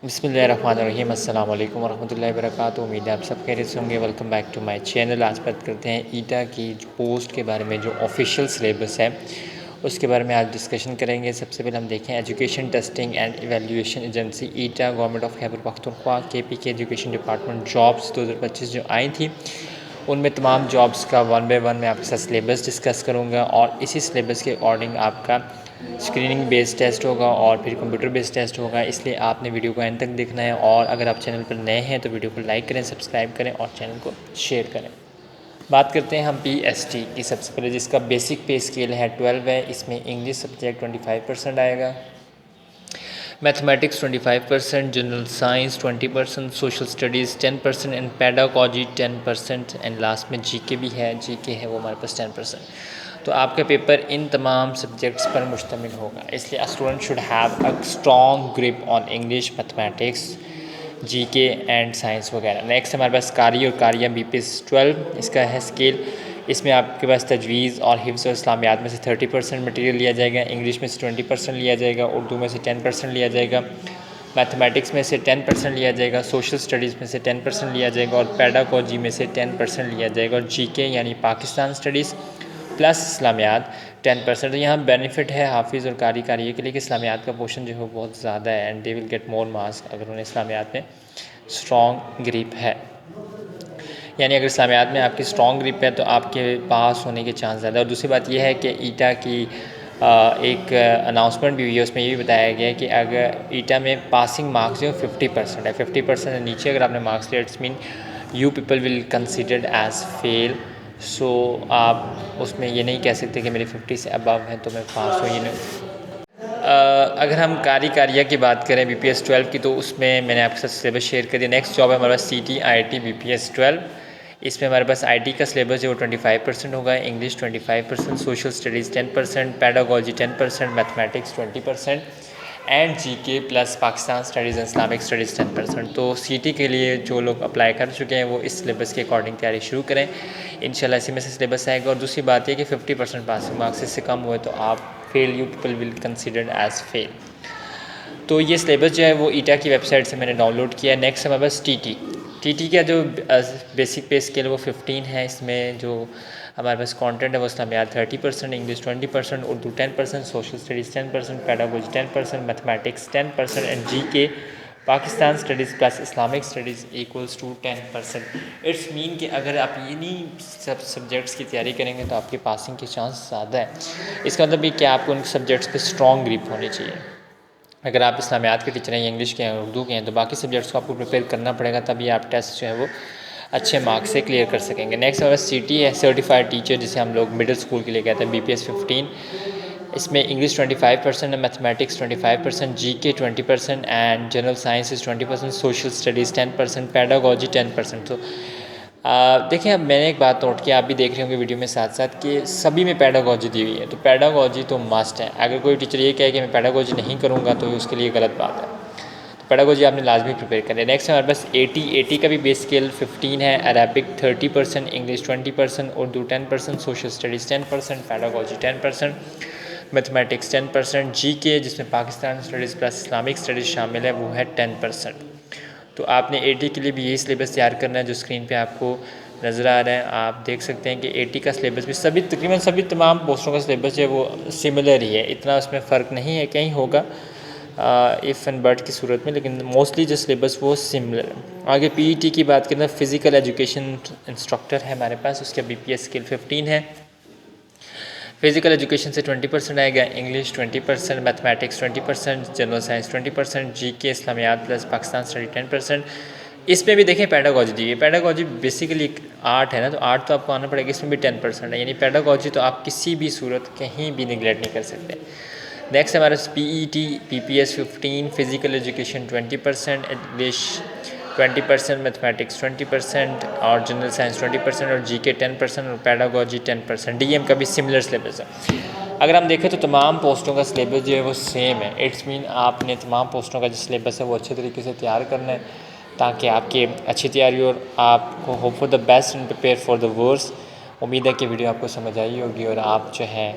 बिस्मिल्लाहिर्रहमानिर्रहीम अस्सलाम वालेकुम वरहमतुल्लाहि वबरकातुहू। उम्मीद है आप सब खैरियत से होंगे। Welcome back to my channel. आज बात करते हैं ईटा की जो पोस्ट के बारे में, जो ऑफिशियल सिलेबस है उसके बारे में आज डिस्कशन करेंगे। सबसे पहले हम देखें education testing and evaluation agency eta, government of Khyber Pakhtunkhwa, KP के एजुकेशन डिपार्टमेंट जॉब्स 2025 जो आई थी, उनमें तमाम जॉब्स का वन बाय वन मैं आपके साथ सिलेबस डिस्कस करूँगा और इसी सिलेबस के अकॉर्डिंग आपका स्क्रीनिंग बेस्ड टेस्ट होगा और फिर कंप्यूटर बेस्ड टेस्ट होगा। इसलिए आपने वीडियो को एंड तक देखना है और अगर आप चैनल पर नए हैं तो वीडियो को लाइक करें, सब्सक्राइब करें और चैनल को शेयर करें। बात करते हैं हम PST की। सबसे पहले जिसका बेसिक पे स्केल है 12 है, इसमें इंग्लिश सब्जेक्ट 25% आएगा, mathematics 25%, general science 20%, social studies 10% and pedagogy 10% and last में GK भी है। GK है वो हमारे पास 10%। तो आपका पेपर इन तमाम सब्जेक्ट्स पर मुश्तमिल होगा, इसलिए a student should have a strong grip on English, mathematics, GK and science वगैरह। नेक्स्ट हमारे पास कारी और कारिया BPS 12, इसका है स्केल। इसमें आपके पास तजवीज़ और हिफ्ज़ और इस्लामियात में से 30% मटेरियल लिया जाएगा, इंग्लिश में से 20% लिया जाएगा, उर्दू में से 10% लिया जाएगा, मैथमेटिक्स में से 10% लिया जाएगा, सोशल स्टडीज़ में से 10% लिया जाएगा और पेडागॉजी में से 10% लिया जाएगा और GK यानी पाकिस्तान स्टडीज़ प्लस इस्लामियात 10%। तो यहाँ बेनिफिट है हाफिज़ और कारी कारिये के लिए कि इस्लामियात का पोर्शन जो है बहुत ज़्यादा है and they will get more marks अगर उन्हें इस्लामियात में स्ट्रॉन्ग ग्रिप है। यानी अगर इस्लामियात में आपकी स्ट्रॉन्ग ग्रिप है तो आपके पास होने के चांस ज़्यादा। और दूसरी बात यह है कि ईटा की एक अनाउंसमेंट भी हुई है, उसमें ये भी बताया गया है कि अगर ईटा में पासिंग मार्क्स जो 50% है, 50% से नीचे अगर आपने मार्क्स लिया it's mean you people will considered as fail. So आप उसमें ये नहीं कह सकते कि मेरे 50 से अबव है तो मैं पास हूँ, ये नहीं। अगर हम कारिया की बात करें BPS 12 की, तो उसमें मैंने आपके साथ सिलेबस शेयर कर दिया। नेक्स्ट जॉब है हमारे पास CT IIT BPS 12। इसमें हमारे पास IT का सिलेबस जो 25% होगा, English 25%, social studies 10%, pedagogy 10%, mathematics 20% and GK plus Pakistan studies and Islamic studies 10%। तो CT के लिए जो लोग अप्लाई कर चुके हैं वो इस सिलेबस के अकॉर्डिंग तैयारी शुरू करें, इंशाल्लाह इसी में से सिलेबस आएगा। और दूसरी बात यह कि 50% पासिंग मार्क्स इससे कम हुए तो आप fail, you people will considered as fail. तो ये सिलेबस जो है वो ईटा की वेबसाइट से मैंने डाउनलोड किया है। नेक्स्ट हमारे पास TT का जो बेसिक पे स्केल वो 15 है। इसमें जो हमारे पास कंटेंट है वो इस्लामियात 30%, English 20%, Urdu 10%, social studies 10%, pedagogy 10%, mathematics 10% and GK Pakistan studies plus Islamic studies equals to 10%। It's mean कि अगर आप इन्हीं सब सब्जेक्ट्स की तैयारी करेंगे तो आपके पासिंग के चांस ज़्यादा है। इसका मतलब ये कि आपको उन सब्जेक्ट्स पे स्ट्रॉन्ग ग्रिप होनी चाहिए। अगर आप इस्लामियात के टीचर हैं, इंग्लिश के हैं, उर्दू के हैं, तो बाकी सब्जेक्ट्स को आपको प्रिपेयर करना पड़ेगा, तभी आप टेस्ट जो है वो अच्छे मार्क्स से क्लियर कर सकेंगे। नेक्स्ट हमारा CT है, सर्टिफाइड टीचर, जिसे हम लोग मिडिल स्कूल के लिए कहते हैं, BPS 15। इसमें इंग्लिश 25% है, mathematics 25%, GK 20% and general sciences 20%, social studies 10%, pedagogy 10%। तो देखिए, अब मैंने एक बात नोट किया, आप भी देख रहे होंगे वीडियो में साथ साथ, कि सभी में पेडागॉजी दी हुई है, तो पेडागॉजी तो मस्ट है। अगर कोई टीचर ये कहे कि मैं पेडागॉजी नहीं करूँगा तो उसके लिए गलत बात है। तो पेडागॉजी आपने लाजमी प्रिपेयर करनी है। नेक्स्ट हमारे पास 80 का भी बेस स्केल 15 है, Arabic 30%, English 20%, Urdu 10%, social studies 10%, pedagogy 10%, mathematics 10%, GK जिसमें Pakistan studies plus Islamic studies शामिल है वो है 10%। तो आपने 80 के लिए भी यही सिलेबस तैयार करना है जो स्क्रीन पे आपको नज़र आ रहा है। आप देख सकते हैं कि 80 का सिलेबस भी तकरीबन सभी तमाम पोस्टों का सिलेबस जो है वो सिमिलर ही है, इतना उसमें फ़र्क नहीं है, कहीं होगा इफ़ एंड बट की सूरत में, लेकिन मोस्टली जो सिलेबस वो सिमिलर है। आगे PET की बात करें, फ़िज़िकल एजुकेशन इंस्ट्रक्टर है हमारे पास, उसका BPS स्केल 15 है। फिज़िकल एजुकेशन से 20% आएगा, English 20%, mathematics 20%, general science 20%, GK Islamiyat plus Pakistan study 10%। इसमें भी देखें पेडागॉजी दी है। पेडागॉजी बेसिकली आर्ट है ना, तो आर्ट तो आपको आना पड़ेगा, इसमें भी 10% है, यानी पेडागॉजी तो आप किसी भी सूरत कहीं भी निगलेक्ट नहीं कर सकते। नेक्स्ट हमारे PET BPS 15, physical education 20%, English 20%, mathematics 20% और जनरल साइंस 20% और GK 10% और पेडागॉजी 10%। DM का भी सिमिलर सिलेबस है। अगर हम देखें तो तमाम पोस्टों का सिलेबस जो है वो सेम है। इट्स मीन आपने तमाम पोस्टों का जो सिलेबस है वो अच्छे तरीके से तैयार करना है ताकि आपकी अच्छी तैयारी हो और आपको hope for the best and prepare for the worst. उम्मीद है कि वीडियो आपको समझ आई होगी और आप जो है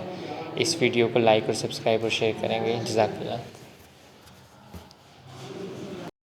इस वीडियो को लाइक और सब्सक्राइब और शेयर करेंगे। जज़ाकल्लाह।